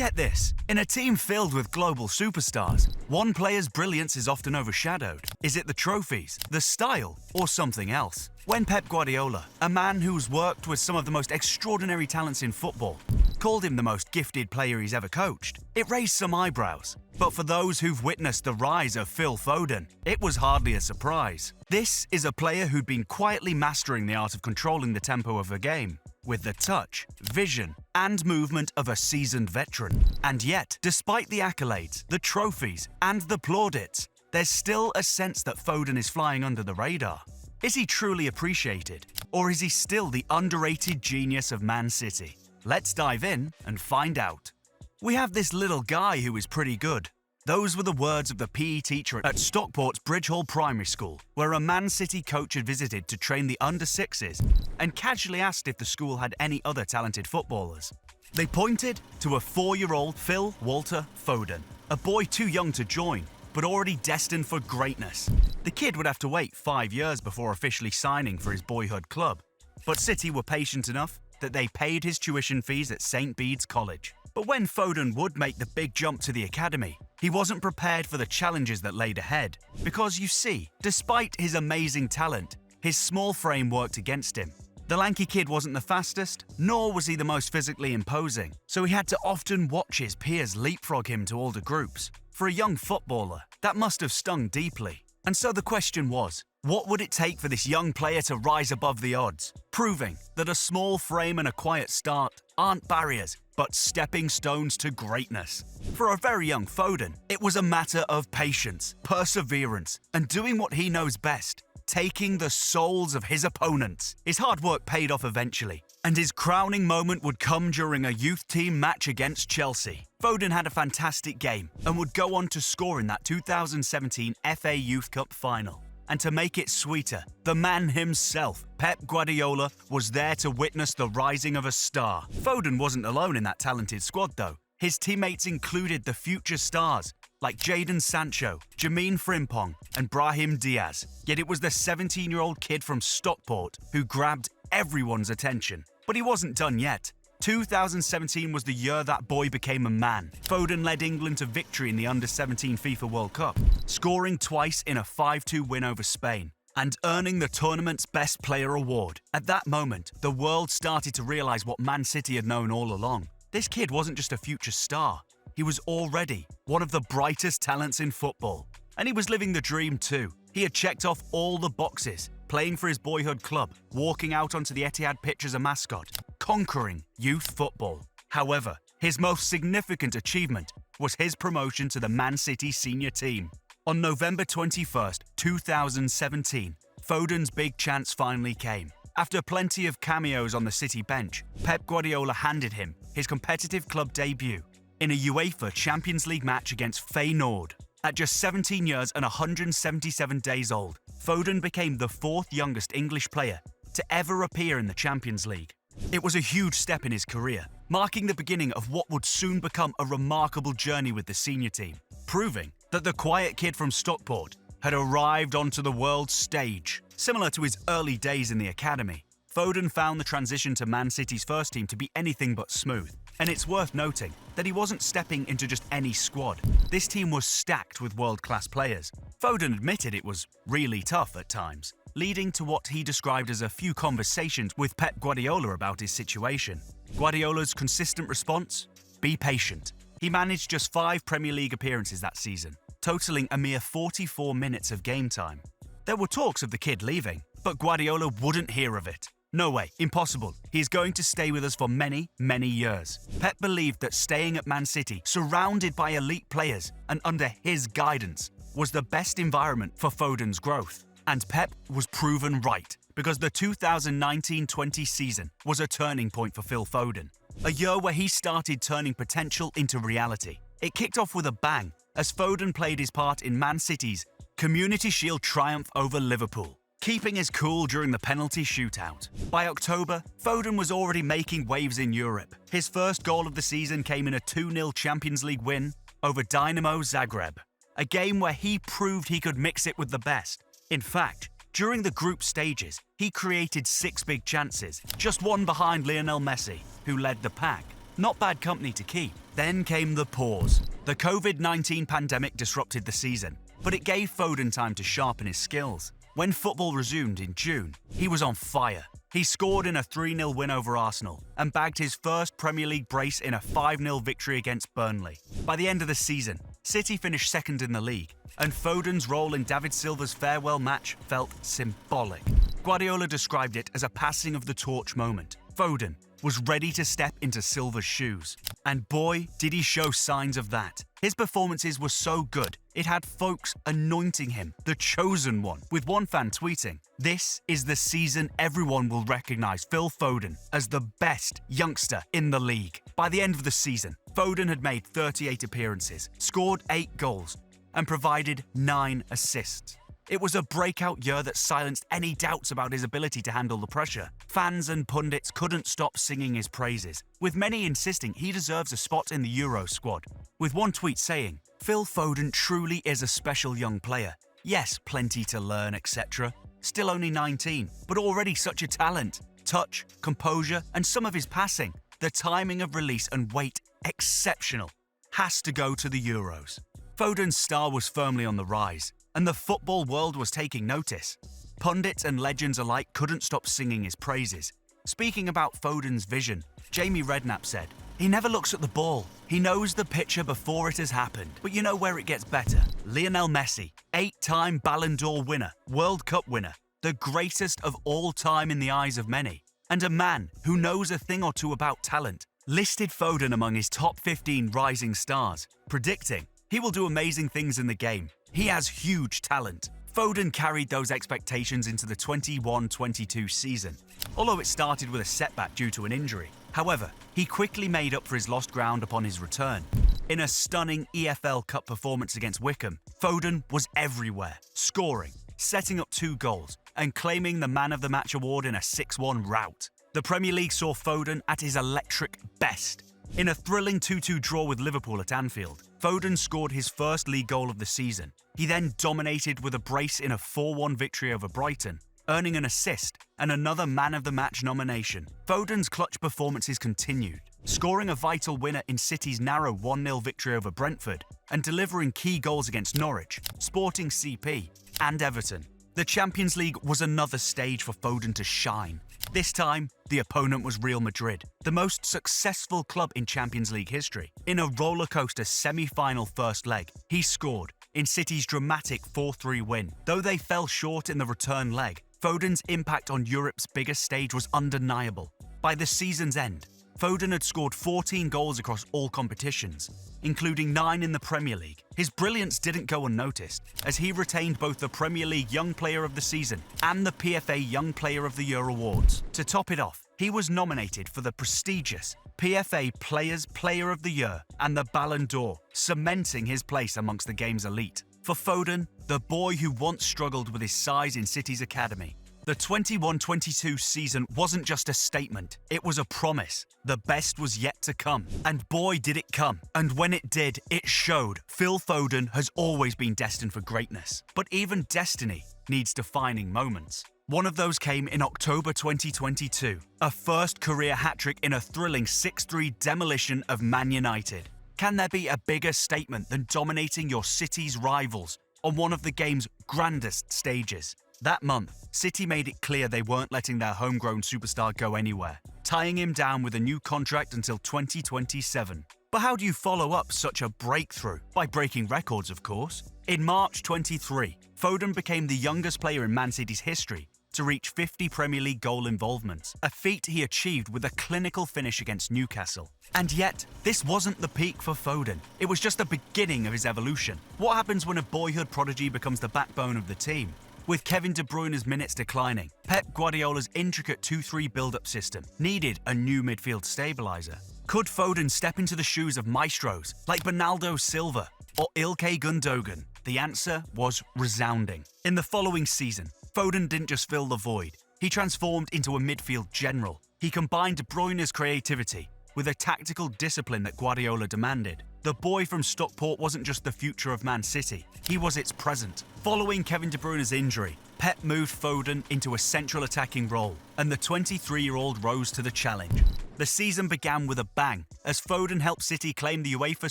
Get this, in a team filled with global superstars, one player's brilliance is often overshadowed. Is it the trophies, the style, or something else? When Pep Guardiola, a man who's worked with some of the most extraordinary talents in football, called him the most gifted player he's ever coached, it raised some eyebrows. But for those who've witnessed the rise of Phil Foden, it was hardly a surprise. This is a player who'd been quietly mastering the art of controlling the tempo of a game, with the touch, vision, and movement of a seasoned veteran. And yet, despite the accolades, the trophies, and the plaudits, there's still a sense that Foden is flying under the radar. Is he truly appreciated? Or is he still the underrated genius of Man City? Let's dive in and find out. We have this little guy who is pretty good. Those were the words of the PE teacher at Stockport's Bridge Hall Primary School, where a Man City coach had visited to train the under-6s and casually asked if the school had any other talented footballers. They pointed to a 4-year-old Phil Walter Foden, a boy too young to join, but already destined for greatness. The kid would have to wait 5 years before officially signing for his boyhood club, but City were patient enough that they paid his tuition fees at St. Bede's College. But when Foden would make the big jump to the academy, he wasn't prepared for the challenges that laid ahead. Because you see, despite his amazing talent, his small frame worked against him. The lanky kid wasn't the fastest, nor was he the most physically imposing, so he had to often watch his peers leapfrog him to older groups. For a young footballer, that must have stung deeply. And so the question was, what would it take for this young player to rise above the odds, proving that a small frame and a quiet start aren't barriers, but stepping stones to greatness? For a very young Foden, it was a matter of patience, perseverance, and doing what he knows best, taking the souls of his opponents. His hard work paid off eventually, and his crowning moment would come during a youth team match against Chelsea. Foden had a fantastic game and would go on to score in that 2017 FA Youth Cup final. And to make it sweeter, the man himself, Pep Guardiola, was there to witness the rising of a star. Foden wasn't alone in that talented squad though. His teammates included the future stars like Jadon Sancho, Jermaine Frimpong, and Brahim Diaz. Yet it was the 17-year-old kid from Stockport who grabbed everyone's attention. But he wasn't done yet. 2017 was the year that boy became a man. Foden led England to victory in the Under-17 FIFA World Cup, scoring twice in a 5-2 win over Spain, and earning the tournament's Best Player award. At that moment, the world started to realise what Man City had known all along. This kid wasn't just a future star, he was already one of the brightest talents in football. And he was living the dream too. He had checked off all the boxes, playing for his boyhood club, walking out onto the Etihad pitch as a mascot, conquering youth football. However, his most significant achievement was his promotion to the Man City senior team. On November 21st, 2017, Foden's big chance finally came. After plenty of cameos on the City bench, Pep Guardiola handed him his competitive club debut in a UEFA Champions League match against Feyenoord. At just 17 years and 177 days old, Foden became the 4th youngest English player to ever appear in the Champions League. It was a huge step in his career, marking the beginning of what would soon become a remarkable journey with the senior team, proving that the quiet kid from Stockport had arrived onto the world stage. Similar to his early days in the academy, Foden found the transition to Man City's first team to be anything but smooth. And it's worth noting that he wasn't stepping into just any squad. This team was stacked with world-class players. Foden admitted it was really tough at times, leading to what he described as a few conversations with Pep Guardiola about his situation. Guardiola's consistent response? Be patient. He managed just 5 Premier League appearances that season, totaling a mere 44 minutes of game time. There were talks of the kid leaving, but Guardiola wouldn't hear of it. No way, impossible. He's going to stay with us for many, many years. Pep believed that staying at Man City, surrounded by elite players and under his guidance, was the best environment for Foden's growth. And Pep was proven right, because the 2019-20 season was a turning point for Phil Foden. A year where he started turning potential into reality. It kicked off with a bang, as Foden played his part in Man City's Community Shield triumph over Liverpool, keeping his cool during the penalty shootout. By October, Foden was already making waves in Europe. His first goal of the season came in a 2-0 Champions League win over Dynamo Zagreb, a game where he proved he could mix it with the best. In fact, during the group stages, he created 6 big chances, just one behind Lionel Messi, who led the pack. Not bad company to keep. Then came the pause. The COVID-19 pandemic disrupted the season, but it gave Foden time to sharpen his skills. When football resumed in June, he was on fire. He scored in a 3-0 win over Arsenal and bagged his first Premier League brace in a 5-0 victory against Burnley. By the end of the season, City finished second in the league, and Foden's role in David Silva's farewell match felt symbolic. Guardiola described it as a passing of the torch moment. Foden was ready to step into Silva's shoes. And boy, did he show signs of that. His performances were so good, it had folks anointing him the chosen one, with one fan tweeting, "This is the season everyone will recognise Phil Foden as the best youngster in the league." By the end of the season, Foden had made 38 appearances, scored 8 goals, and provided 9 assists. It was a breakout year that silenced any doubts about his ability to handle the pressure. Fans and pundits couldn't stop singing his praises, with many insisting he deserves a spot in the Euro squad. With one tweet saying, "Phil Foden truly is a special young player. Yes, plenty to learn, etc. Still only 19, but already such a talent. Touch, composure, and some of his passing. The timing of release and weight, exceptional. Has to go to the Euros." Foden's star was firmly on the rise, and the football world was taking notice. Pundits and legends alike couldn't stop singing his praises. Speaking about Foden's vision, Jamie Redknapp said, "He never looks at the ball. He knows the picture before it has happened. But you know where it gets better? Lionel Messi, 8-time Ballon d'Or winner, World Cup winner, the greatest of all time in the eyes of many, and a man who knows a thing or two about talent, listed Foden among his top 15 rising stars, predicting he will do amazing things in the game. He has huge talent." Foden carried those expectations into the 21-22 season, although it started with a setback due to an injury. However, he quickly made up for his lost ground upon his return. In a stunning EFL Cup performance against Wickham, Foden was everywhere, scoring, setting up 2 goals, and claiming the Man of the Match award in a 6-1 rout. The Premier League saw Foden at his electric best. In a thrilling 2-2 draw with Liverpool at Anfield, Foden scored his first league goal of the season. He then dominated with a brace in a 4-1 victory over Brighton, earning an assist and another Man of the Match nomination. Foden's clutch performances continued, scoring a vital winner in City's narrow 1-0 victory over Brentford and delivering key goals against Norwich, Sporting CP, and Everton. The Champions League was another stage for Foden to shine. This time, the opponent was Real Madrid, the most successful club in Champions League history. In a rollercoaster semi-final first leg, he scored in City's dramatic 4-3 win. Though they fell short in the return leg, Foden's impact on Europe's biggest stage was undeniable. By the season's end, Foden had scored 14 goals across all competitions, including 9 in the Premier League. His brilliance didn't go unnoticed, as he retained both the Premier League Young Player of the Season and the PFA Young Player of the Year awards. To top it off, he was nominated for the prestigious PFA Players Player of the Year and the Ballon d'Or, cementing his place amongst the game's elite. For Foden, the boy who once struggled with his size in City's academy, the 21-22 season wasn't just a statement, it was a promise. The best was yet to come. And boy did it come. And when it did, it showed. Phil Foden has always been destined for greatness. But even destiny needs defining moments. One of those came in October 2022, a first career hat-trick in a thrilling 6-3 demolition of Man United. Can there be a bigger statement than dominating your city's rivals on one of the game's grandest stages? That month, City made it clear they weren't letting their homegrown superstar go anywhere, tying him down with a new contract until 2027. But how do you follow up such a breakthrough? By breaking records, of course. In March 23, Foden became the youngest player in Man City's history to reach 50 Premier League goal involvements, a feat he achieved with a clinical finish against Newcastle. And yet, this wasn't the peak for Foden. It was just the beginning of his evolution. What happens when a boyhood prodigy becomes the backbone of the team? With Kevin De Bruyne's minutes declining, Pep Guardiola's intricate 2-3 build-up system needed a new midfield stabiliser. Could Foden step into the shoes of maestros like Bernardo Silva or Ilkay Gundogan? The answer was resounding. In the following season, Foden didn't just fill the void, he transformed into a midfield general. He combined De Bruyne's creativity with a tactical discipline that Guardiola demanded. The boy from Stockport wasn't just the future of Man City, he was its present. Following Kevin De Bruyne's injury, Pep moved Foden into a central attacking role, and the 23-year-old rose to the challenge. The season began with a bang as Foden helped City claim the UEFA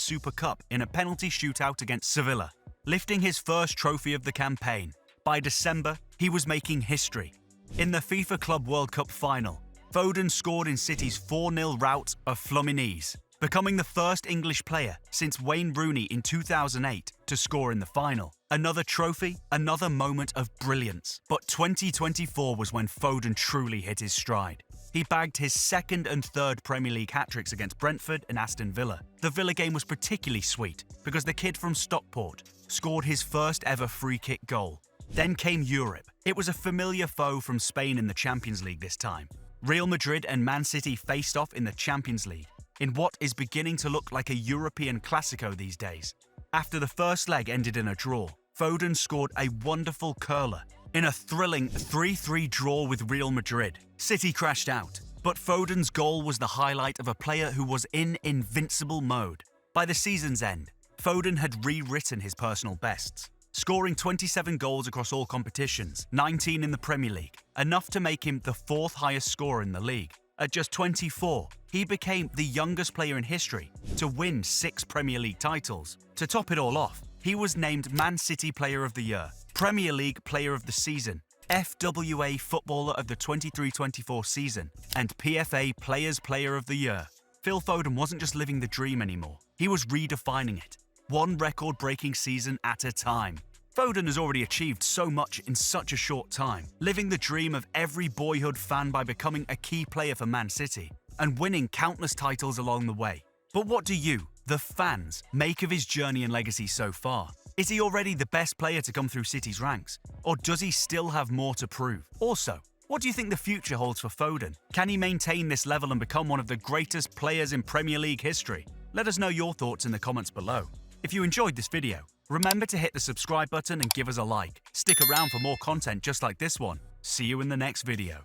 Super Cup in a penalty shootout against Sevilla, lifting his first trophy of the campaign. By December, he was making history. In the FIFA Club World Cup final, Foden scored in City's 4-0 rout of Fluminense, becoming the first English player since Wayne Rooney in 2008 to score in the final. Another trophy, another moment of brilliance. But 2024 was when Foden truly hit his stride. He bagged his second and third Premier League hat-tricks against Brentford and Aston Villa. The Villa game was particularly sweet because the kid from Stockport scored his first ever free-kick goal. Then came Europe. It was a familiar foe from Spain in the Champions League this time. Real Madrid and Man City faced off in the Champions League, in what is beginning to look like a European Classico these days. After the first leg ended in a draw, Foden scored a wonderful curler in a thrilling 3-3 draw with Real Madrid. City crashed out, but Foden's goal was the highlight of a player who was in invincible mode. By the season's end, Foden had rewritten his personal bests, scoring 27 goals across all competitions, 19 in the Premier League, enough to make him the fourth highest scorer in the league. At just 24, he became the youngest player in history to win 6 Premier League titles. To top it all off, he was named Man City Player of the Year, Premier League Player of the Season, FWA Footballer of the 23-24 season, and PFA Players Player of the Year. Phil Foden wasn't just living the dream anymore, he was redefining it, one record-breaking season at a time. Foden has already achieved so much in such a short time, living the dream of every boyhood fan by becoming a key player for Man City and winning countless titles along the way. But what do you, the fans, make of his journey and legacy so far? Is he already the best player to come through City's ranks? Or does he still have more to prove? Also, what do you think the future holds for Foden? Can he maintain this level and become one of the greatest players in Premier League history? Let us know your thoughts in the comments below. If you enjoyed this video, remember to hit the subscribe button and give us a like. Stick around for more content just like this one. See you in the next video.